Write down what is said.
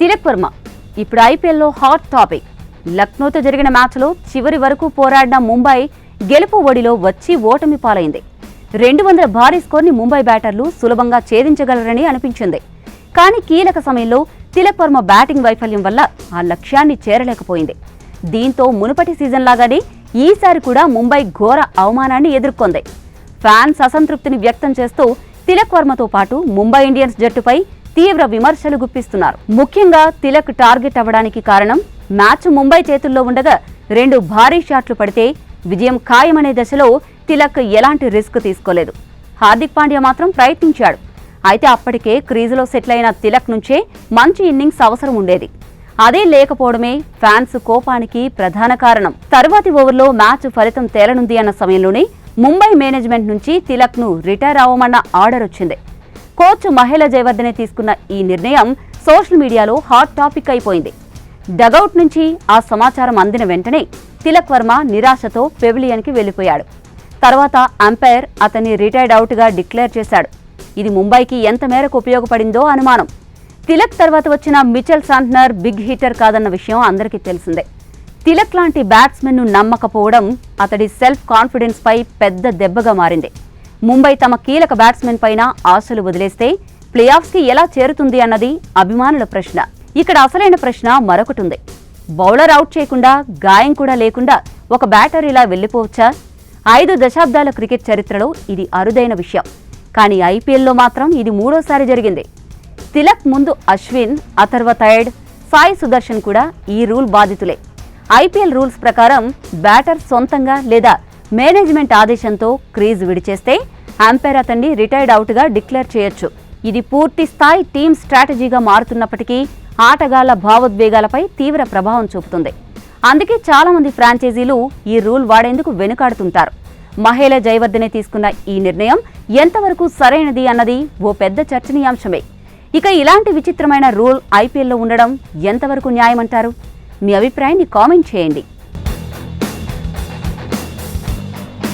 తిలక్ వర్మ ఇప్పుడు ఐపీఎల్లో hot topic. లక్నోతో జరిగిన మ్యాచ్లో చివరి వరకు పోరాడిన ముంబై గెలుపు ఒడిలో వచ్చి ఓటమి పాలైంది. 200 భారీ స్కోర్ని ముంబై బ్యాటర్లు సులభంగా ఛేదించగలరని అనిపించింది. కానీ కీలక సమయంలో తిలక్ వర్మ బ్యాటింగ్ వైఫల్యం వల్ల ఆ లక్ష్యాన్ని చేరలేకపోయింది. దీంతో మునుపటి సీజన్ లాగానే ఈసారి కూడా ముంబై ఘోర అవమానాన్ని ఎదుర్కొంది. ఫ్యాన్స్ అసంతృప్తిని వ్యక్తం చేస్తూ తిలక్ వర్మతో పాటు ముంబై ఇండియన్స్ జట్టుపై తీవ్ర విమర్శలు గుప్పిస్తున్నారు. ముఖ్యంగా తిలక్ టార్గెట్ అవ్వడానికి కారణం మ్యాచ్ ముంబై చేతుల్లో ఉండగా 2 భారీ షాట్లు పడితే విజయం ఖాయమనే దశలో తిలక్ ఎలాంటి రిస్క్ తీసుకోలేదు. హార్దిక్ పాండ్యా మాత్రం ప్రయత్నించాడు. అయితే అప్పటికే క్రీజులో సెటిల్ అయిన తిలక్ నుంచే మంచి ఇన్నింగ్స్ అవసరం ఉండేది. అదే లేకపోవడమే ఫ్యాన్స్ కోపానికి ప్రధాన కారణం. తరువాతి ఓవర్లో మ్యాచ్ ఫలితం తేలనుంది అన్న సమయంలోనే ముంబై మేనేజ్మెంట్ నుంచి తిలక్ ను రిటైర్ అవ్వమన్న ఆర్డర్ వచ్చింది. కోచ్ మహేలా జయవర్ధనే తీసుకున్న ఈ నిర్ణయం సోషల్ మీడియాలో హాట్ టాపిక్ అయిపోయింది. డగౌట్ నుంచి ఆ సమాచారం అందిన వెంటనే తిలక్ వర్మ నిరాశతో పెవిలియన్కి వెళ్లిపోయాడు. తర్వాత అంపైర్ అతన్ని రిటైర్డ్ అవుట్గా డిక్లేర్ చేశాడు. ఇది ముంబైకి ఎంత మేరకు ఉపయోగపడిందో అనుమానం. తిలక్ తర్వాత వచ్చిన మిచెల్ శాంట్నర్ బిగ్ హిట్టర్ కాదన్న విషయం అందరికీ తెలిసిందే. తిలక్ లాంటి బ్యాట్స్మెన్ను నమ్మకపోవడం అతడి సెల్ఫ్ కాన్ఫిడెన్స్ పై పెద్ద దెబ్బగా మారింది. ముంబై తమ కీలక బ్యాట్స్మెన్ పైన ఆశలు వదిలేస్తే ప్లేఆఫ్స్కి ఎలా చేరుతుంది అన్నది అభిమానుల ప్రశ్న. ఇక్కడ అసలైన ప్రశ్న మరొకటి ఉంది. బౌలర్ అవుట్ చేయకుండా, గాయం కూడా లేకుండా ఒక బ్యాటర్ ఇలా వెళ్లిపోవచ్చా? 5 దశాబ్దాల క్రికెట్ చరిత్రలో ఇది అరుదైన విషయం. కానీ ఐపీఎల్లో మాత్రం ఇది 3వసారి జరిగింది. తిలక్ ముందు అశ్విన్, అథర్వ థైడ్, సాయి సుదర్శన్ కూడా ఈ రూల్ బాధితులే. ఐపీఎల్ రూల్స్ ప్రకారం బ్యాటర్ సొంతంగా లేదా మేనేజ్మెంట్ ఆదేశంతో క్రీజ్ విడిచేస్తే అంపైర్ అతన్ని రిటైర్డ్ అవుట్గా డిక్లేర్ చేయొచ్చు. ఇది పూర్తి స్థాయి టీమ్ స్ట్రాటజీగా మారుతున్నప్పటికీ ఆటగాళ్ల భావోద్వేగాలపై తీవ్ర ప్రభావం చూపుతుంది. అందుకే చాలా మంది ఫ్రాంచైజీలు ఈ రూల్ వాడేందుకు వెనుకాడుతుంటారు. మహేలా జయవర్ధనే తీసుకున్న ఈ నిర్ణయం ఎంతవరకు సరైనది అన్నది ఓ పెద్ద చర్చనీయాంశమే. ఇక ఇలాంటి విచిత్రమైన రూల్ ఐపీఎల్లో ఉండడం ఎంతవరకు న్యాయమంటారు? మీ అభిప్రాయాన్ని కామెంట్ చేయండి.